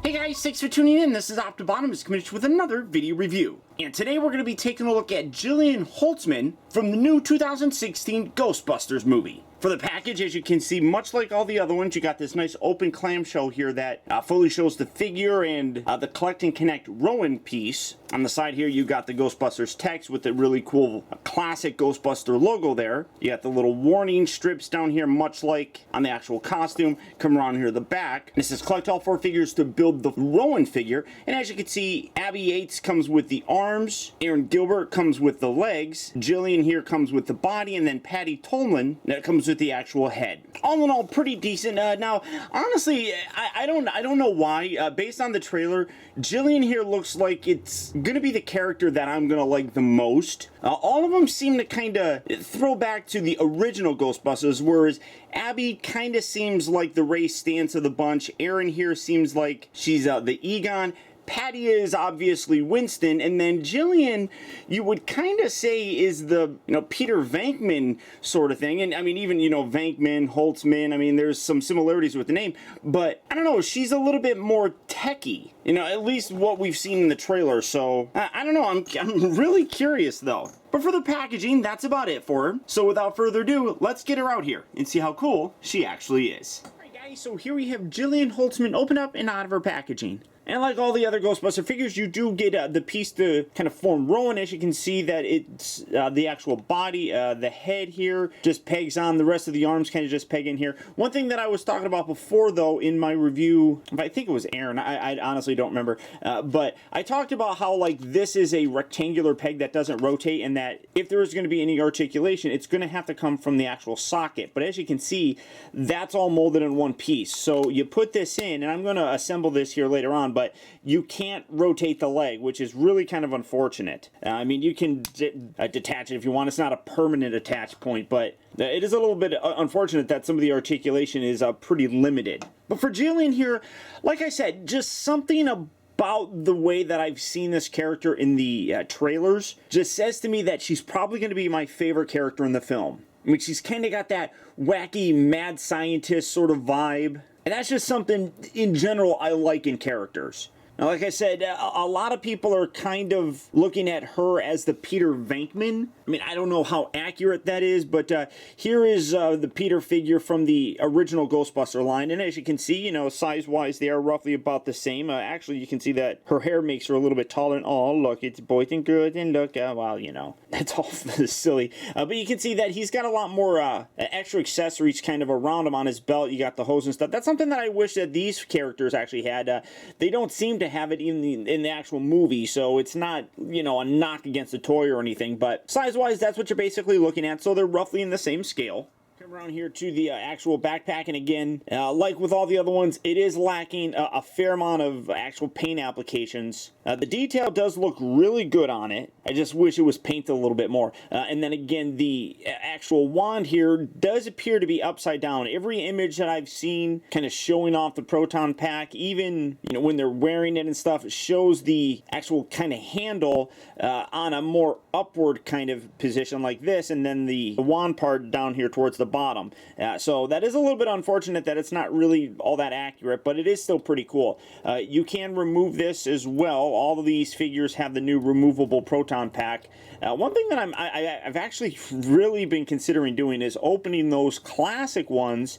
Hey guys, thanks for tuning in. This is optibotimus coming with another video review. And today we're going to be taking a look at Jillian Holtzmann from the new 2016 Ghostbusters movie. For the package, as you can see, much like all the other ones, you got this nice open clamshell here that fully shows the figure and the Collect and Connect Rowan piece. On the side here, you got the Ghostbusters text with the really cool classic Ghostbuster logo there. You got the little warning strips down here, much like on the actual costume. Come around here to the back. This is collect all 4 figures to build the Rowan figure. And as you can see, Abby Yates comes with the arms, Aaron Gilbert comes with the legs, Jillian here comes with the body, and then Patty Tolman that comes with the actual head. All in all, pretty decent. Now, honestly, I don't know why. Based on the trailer, Jillian here looks like it's gonna be the character that I'm gonna like the most. All of them seem to kind of throw back to the original Ghostbusters, whereas Abby kind of seems like the Ray Stantz of the bunch. Aaron here seems like she's the Egon. Patty is obviously Winston, and then Jillian, you would kind of say is the, Peter Venkman sort of thing. And I mean, even, Venkman, Holtzmann, I mean, there's some similarities with the name, but I don't know, she's a little bit more techie, at least what we've seen in the trailer. So I don't know, I'm really curious though. But for the packaging, that's about it for her. So without further ado, let's get her out here and see how cool she actually is. Alright guys, so here we have Jillian Holtzmann open up and out of her packaging. And like all the other Ghostbuster figures, you do get the piece to kind of form Rowan. As you can see that it's the actual body, the head here just pegs on. The rest of the arms kind of just peg in here. One thing that I was talking about before, though, in my review, I think it was Aaron, I honestly don't remember, but I talked about how, like, this is a rectangular peg that doesn't rotate, and that if there is going to be any articulation, it's going to have to come from the actual socket. But as you can see, that's all molded in one piece. So you put this in, and I'm going to assemble this here later on, but you can't rotate the leg, which is really kind of unfortunate. I mean, you can detach it if you want. It's not a permanent attach point, but it is a little bit unfortunate that some of the articulation is pretty limited. But for Jillian here, like I said, just something about the way that I've seen this character in the trailers just says to me that she's probably going to be my favorite character in the film. I mean, she's kind of got that wacky mad scientist sort of vibe. And that's just something, in general, I like in characters. Now, like I said, a lot of people are kind of looking at her as the Peter Venkman. I mean, I don't know how accurate that is, but here is the Peter figure from the original Ghostbuster line. And as you can see, size-wise, they are roughly about the same. Actually, you can see that her hair makes her a little bit taller. And, oh, look, it's boys and girls, and look, well, that's all silly. But you can see that he's got a lot more extra accessories kind of around him on his belt. You got the hose and stuff. That's something that I wish that these characters actually had. They don't seem to have it in the actual movie, so it's not, a knock against the toy or anything, but size-wise, that's what you're basically looking at, so they're roughly in the same scale. Come around here to the actual backpack, and again, like with all the other ones, it is lacking a fair amount of actual paint applications. The detail does look really good on it. I just wish it was painted a little bit more. And then again, the actual wand here does appear to be upside down. Every image that I've seen kind of showing off the proton pack, even when they're wearing it and stuff, it shows the actual kind of handle on a more upward kind of position like this, and then the wand part down here towards the bottom. So that is a little bit unfortunate that it's not really all that accurate, but it is still pretty cool. You can remove this as well. All of these figures have the new removable proton pack. One thing that I've actually really been considering doing is opening those classic ones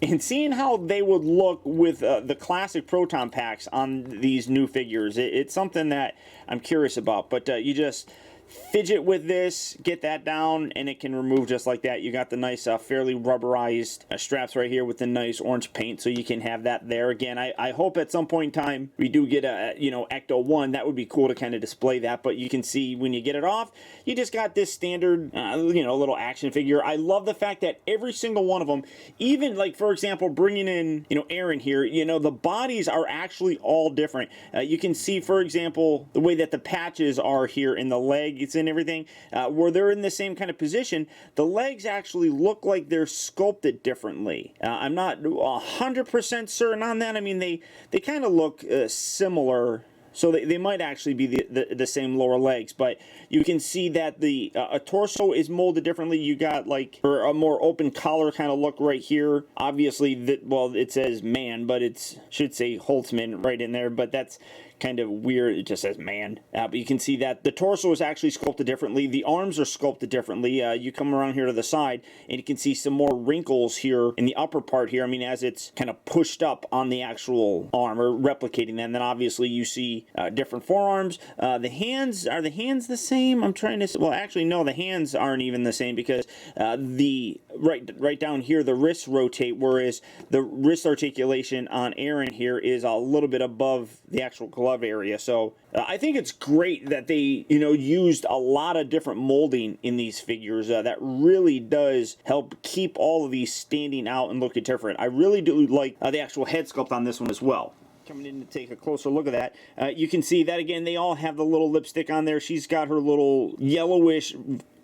and seeing how they would look with the classic proton packs on these new figures. It's something that I'm curious about, but you just fidget with this, get that down, and it can remove just like that. You got the nice fairly rubberized straps right here with the nice orange paint, so you can have that there. Again, I hope at some point in time we do get a Ecto 1. That would be cool to kind of display that, but you can see when you get it off, you just got this standard little action figure. I love the fact that every single one of them, even like for example bringing in Aaron here, the bodies are actually all different. You can see, for example, the way that the patches are here in the leg and everything, where they're in the same kind of position, the legs actually look like they're sculpted differently. I'm not 100% certain on that. I mean, they kind of look similar So they might actually be the same lower legs, but you can see that the a torso is molded differently. You got like or a more open collar kind of look right here. Obviously, well, it says man, but it should say Holtzmann right in there, but that's kind of weird. It just says man. But you can see that the torso is actually sculpted differently. The arms are sculpted differently. You come around here to the side, and you can see some more wrinkles here in the upper part here. I mean, as it's kind of pushed up on the actual arm, or replicating that. And then obviously you see different forearms. The hands, are the hands the same? I'm trying to, well, actually, no, the hands aren't even the same, because the right down here, the wrists rotate, whereas the wrist articulation on Aaron here is a little bit above the actual glove area. So I think it's great that they, used a lot of different molding in these figures. That really does help keep all of these standing out and looking different. I really do like the actual head sculpt on this one as well. Coming in to take a closer look at that, you can see that again, they all have the little lipstick on there. She's got her little yellowish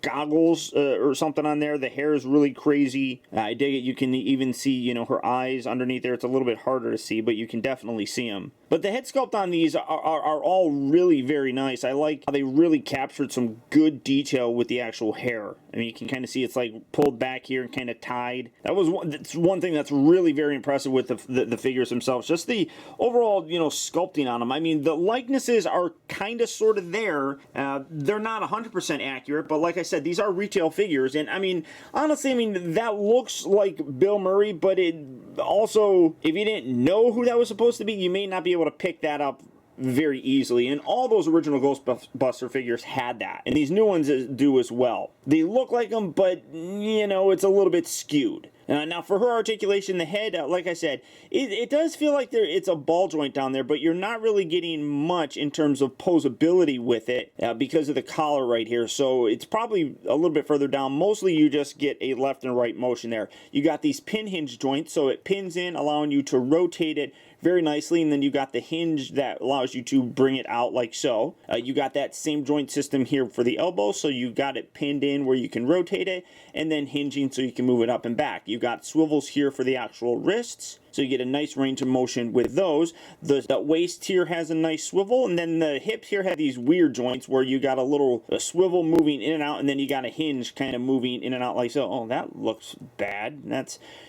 goggles or something on there. The hair is really crazy. I dig it. You can even see, her eyes underneath there. It's a little bit harder to see, but you can definitely see them. But the head sculpt on these are all really very nice. I like how they really captured some good detail with the actual hair. I mean, you can kind of see it's like pulled back here and kind of tied. That's one thing that's really very impressive with the figures themselves. Just the overall, sculpting on them. I mean, the likenesses are kind of sort of there. They're not 100% accurate, but like I said, these are retail figures, and I mean, honestly, that looks like Bill Murray, but it also, if you didn't know who that was supposed to be, you may not be able to pick that up very easily. And all those original Ghostbuster figures had that, and these new ones do as well. They look like them, but it's a little bit skewed. Now, for her articulation, the head, like I said, it does feel like it's a ball joint down there, but you're not really getting much in terms of posability with it because of the collar right here. So it's probably a little bit further down. Mostly you just get a left and right motion there. You got these pin hinge joints, so it pins in, allowing you to rotate it very nicely, and then you got the hinge that allows you to bring it out like so. You got that same joint system here for the elbow, so you got it pinned in where you can rotate it, and then hinging so you can move it up and back. You got swivels here for the actual wrists, so you get a nice range of motion with those. The waist here has a nice swivel, and then the hips here have these weird joints where you got a swivel moving in and out, and then you got a hinge kind of moving in and out like so. Oh, that looks bad.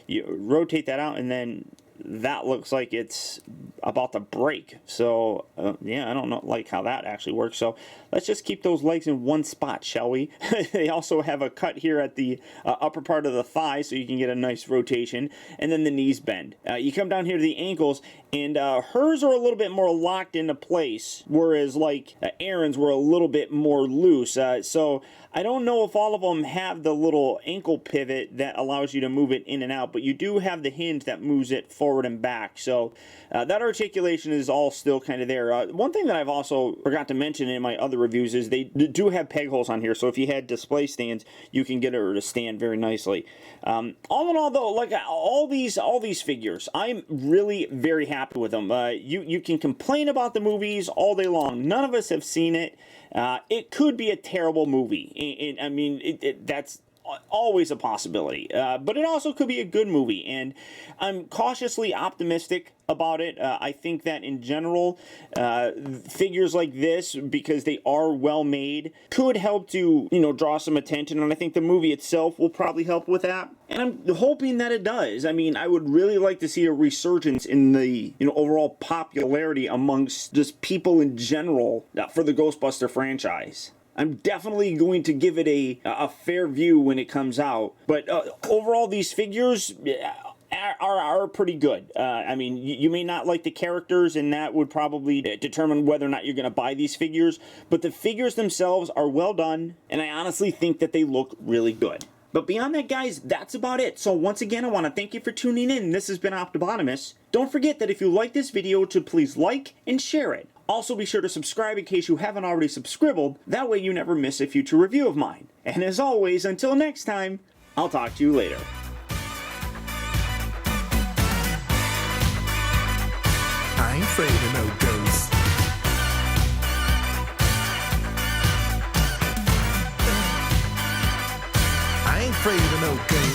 You rotate that out, and then that looks like it's about to break. So yeah, I don't know like how that actually works. So let's just keep those legs in one spot, shall we? They also have a cut here at the upper part of the thigh, so you can get a nice rotation, and then the knees bend. You come down here to the ankles, and hers are a little bit more locked into place, whereas like Aaron's were a little bit more loose. So I don't know if all of them have the little ankle pivot that allows you to move it in and out, but you do have the hinge that moves it forward and back. So that articulation is all still kind of there. One thing that I've also forgot to mention in my other reviews is they do have peg holes on here, so if you had display stands, you can get her to stand very nicely. All in all, though, like all these figures, I'm really very happy with them. You can complain about the movies all day long. None of us have seen it. It could be a terrible movie. I mean, that's always a possibility, but it also could be a good movie, and I'm cautiously optimistic about it. I think that in general, figures like this, because they are well made, could help to draw some attention, and I think the movie itself will probably help with that, and I'm hoping that it does. I mean, I would really like to see a resurgence in the overall popularity amongst just people in general for the Ghostbuster franchise. I'm definitely going to give it a fair view when it comes out. But overall, these figures are pretty good. I mean, you may not like the characters, and that would probably determine whether or not you're going to buy these figures. But the figures themselves are well done, and I honestly think that they look really good. But beyond that, guys, that's about it. So once again, I want to thank you for tuning in. This has been Optibotimus. Don't forget that if you like this video, to please like and share it. Also, be sure to subscribe in case you haven't already subscribed. That way you never miss a future review of mine. And as always, until next time, I'll talk to you later. I ain't afraid of no ghosts. I ain't afraid of no ghosts.